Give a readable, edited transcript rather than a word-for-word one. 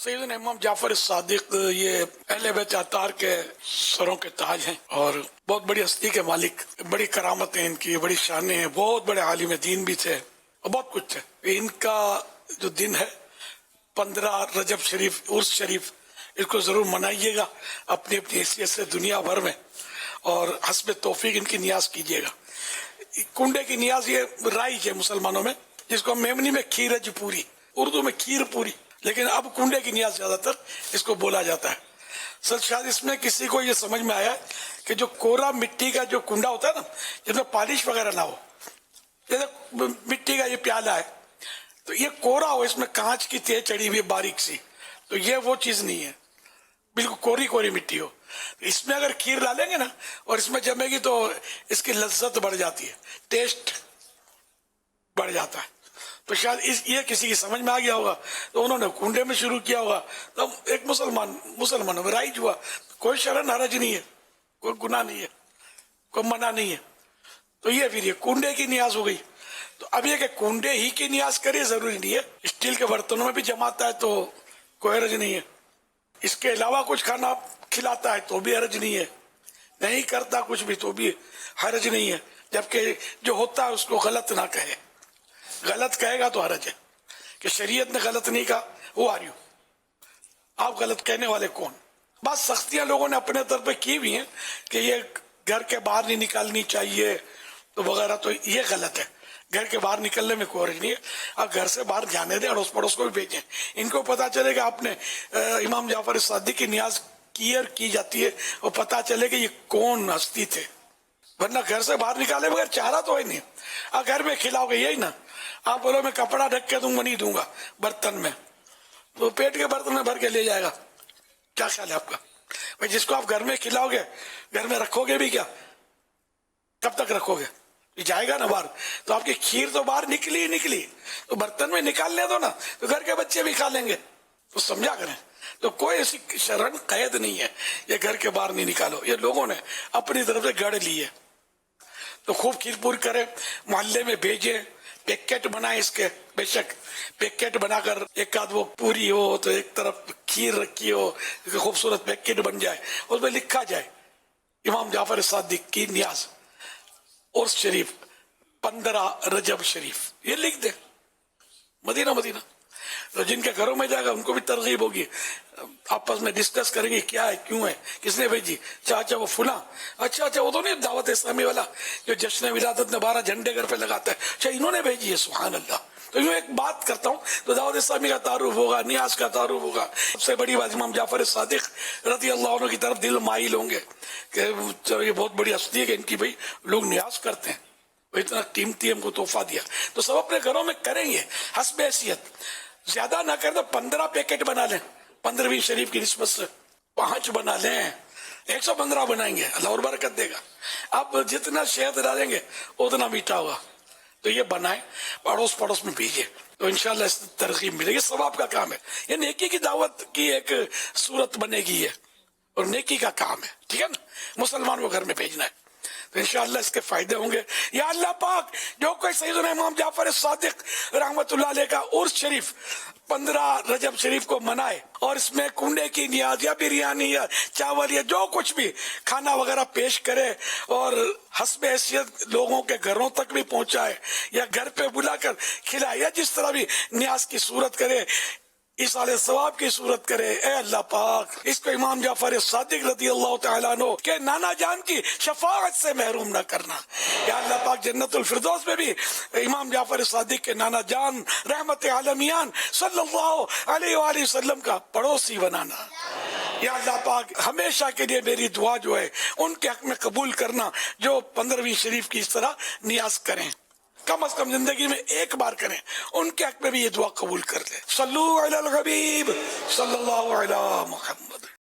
سیدنا امام جعفر صادق یہ اہل بیت اطہار کے سروں کے تاج ہیں اور بہت بڑی ہستی کے مالک، بڑی کرامتیں ان کی، بڑی شانیں ہیں، بہت بڑے عالم دین بھی تھے اور بہت کچھ ہے۔ ان کا جو دن ہے 15 رجب شریف، عرس شریف، اس کو ضرور منائیے گا اپنی اپنی حیثیت سے دنیا بھر میں، اور حسب توفیق ان کی نیاز کیجیے گا۔ کنڈے کی نیاز یہ رائج ہے مسلمانوں میں، جس کو میمنی میں کھیرج پوری، اردو میں کھیر پوری، لیکن اب کنڈے کی نیاز زیادہ تر اس کو بولا جاتا ہے۔ سر شاید اس میں کسی کو یہ سمجھ میں آیا کہ جو کورا مٹی کا جو کنڈا ہوتا ہے نا، جس میں پالش وغیرہ نہ ہو، جیسے مٹی کا یہ پیالہ ہے تو یہ کورا ہو، اس میں کانچ کی تہ چڑی ہوئی باریک سی، تو یہ وہ چیز نہیں ہے، بالکل کوری کوری مٹی ہو۔ اس میں اگر کھیر ڈالیں گے نا اور اس میں جمے گی تو اس کی لذت بڑھ جاتی ہے، ٹیسٹ بڑھ جاتا ہے۔ تو شاید یہ کسی کی سمجھ میں آ گیا ہوگا تو انہوں نے کنڈے میں شروع کیا ہوگا، تو ایک مسلمانوں میں رائج ہوا۔ کوئی شرن حرج نہیں ہے، کوئی گناہ نہیں ہے، کوئی منع نہیں ہے۔ تو یہ پھر یہ کنڈے کی نیاز ہو گئی۔ تو اب یہ کہ کنڈے ہی کی نیاز کرے ضروری نہیں ہے، اسٹیل کے برتنوں میں بھی جماتا ہے تو کوئی حرج نہیں ہے، اس کے علاوہ کچھ کھانا کھلاتا ہے تو بھی حرج نہیں ہے، نہیں کرتا کچھ بھی تو بھی حرج نہیں ہے، جبکہ جو ہوتا ہے اس کو غلط نہ کہے۔ غلط کہے گا تو حرج ہے کہ شریعت نے غلط نہیں کہا، وہ آ رہی ہو آپ غلط کہنے والے کون؟ بس سختیاں لوگوں نے اپنے طرف پہ کی بھی ہیں کہ یہ گھر کے باہر نہیں نکالنی چاہیے تو وغیرہ، تو یہ غلط ہے۔ گھر کے باہر نکلنے میں کوئی حرج نہیں ہے، آپ گھر سے باہر جانے دیں، اڑوس پڑوس کو بھی بھیجیں، ان کو پتا چلے کہ آپ نے امام جعفر صادق کی نیاز کی جاتی ہے اور پتا چلے کہ یہ کون ہستی تھے، ورنہ گھر سے باہر نکالے بغیر چارہ تو ہے نہیں۔ آپ گھر میں کھلاؤ گے یہی نا، آپ بولو میں کپڑا ڈھک کے دوں گا، نہیں دوں گا برتن میں، تو پیٹ کے برتن میں بھر کے لے جائے گا، کیا خیال ہے آپ کا؟ بھائی جس کو آپ گھر میں کھلاؤ گے، گھر میں رکھو گے بھی کیا؟ کب تک رکھو گے؟ یہ جائے گا نا باہر، تو آپ کی کھیر تو باہر نکلی تو برتن میں نکالنے دو نا، تو گھر کے بچے بھی کھا لیں گے، تو سمجھا کریں۔ تو کوئی ایسی شرن قید نہیں ہے یہ گھر کے باہر نہیں نکالو، یہ لوگوں نے اپنی طرف سے گڑھ لی ہے۔ تو خوب کھیر پور کرے، محلے میں بھیجے، پیکٹ بنائے اس کے، بے شک پیکٹ بنا کر ایک آدھ وہ پوری ہو تو ایک طرف کھیر رکھی ہو، خوبصورت پیکٹ بن جائے، اس میں لکھا جائے امام جعفر صادق کی نیاز، عرس شریف 15 رجب شریف، یہ لکھ دے۔ مدینہ تو جن کے گھروں میں جائے گا ان کو بھی ترغیب ہوگی، آپس میں ڈسکس کریں گے کیا ہے، کیوں ہے، کس نے بھیجی، چاچا وہ فلاں، اچھا وہ تو نہیں دعوت اسلامی والا جو جشن ولادت میں 12 جھنڈے گھر پہ لگاتا ہے، اچھا انہوں نے بھیجی ہے، سبحان اللہ۔ تو یوں ایک بات کرتا ہوں تو دعوت اسلامی کا تعارف ہوگا، نیاز کا تعارف ہوگا۔ سب سے بڑی بات امام جعفر صادق رضی اللہ عنہ کی طرف دل مائل ہوں گے کہ یہ بہت بڑی ہستی ہے کہ ان کی بھائی لوگ نیاز کرتے ہیں، وہ اتنا قیمتی ہم کو تحفہ دیا، تو سب اپنے گھروں میں کریں گے حسب حیثیت۔ زیادہ نہ کر دو، 15 پیکٹ بنا لیں 15ویں شریف کی نسبت سے، 5 بنا لیں، 115 بنائیں گے، اللہ اور برکت دے گا۔ اب جتنا شہد ڈالیں گے اتنا میٹھا ہوگا، تو یہ بنائیں، پڑوس میں بھیجیں، تو انشاءاللہ اس ترغیب ملے گی، ثواب کا کام ہے، یہ نیکی کی دعوت کی ایک صورت بنے گی ہے، اور نیکی کا کام ہے، ٹھیک ہے نا، مسلمان کو گھر میں بھیجنا ہے، تو انشاءاللہ اس کے فائدے ہوں گے۔ یا اللہ پاک جو کوئی سیدنا امام جعفر صادق رحمت اللہ علیہ کا عرس شریف 15 رجب شریف کو منائے اور اس میں کنڈے کی نیاز یا بریانی یا چاول یا جو کچھ بھی کھانا وغیرہ پیش کرے اور حسب حیثیت لوگوں کے گھروں تک بھی پہنچائے یا گھر پہ بلا کر کھلائے یا جس طرح بھی نیاز کی صورت کرے، ایصال ثواب کی صورت کرے، اے اللہ پاک اس کو امام جعفر صادق رضی اللہ تعالیٰ عنہ کہ نانا جان کی شفاعت سے محروم نہ کرنا۔ یا اللہ پاک جنت الفردوس میں بھی امام جعفر صادق کے نانا جان رحمت عالمیان صلی اللہ علیہ وآلہ وسلم کا پڑوسی بنانا۔ یا اللہ پاک ہمیشہ کے لیے میری دعا جو ہے ان کے حق میں قبول کرنا جو 15ویں شریف کی اس طرح نیاز کریں، کم از کم زندگی میں ایک بار کریں، ان کے حق میں بھی یہ دعا قبول کر لیں۔ صلو علی الحبیب صلی اللہ علی محمد۔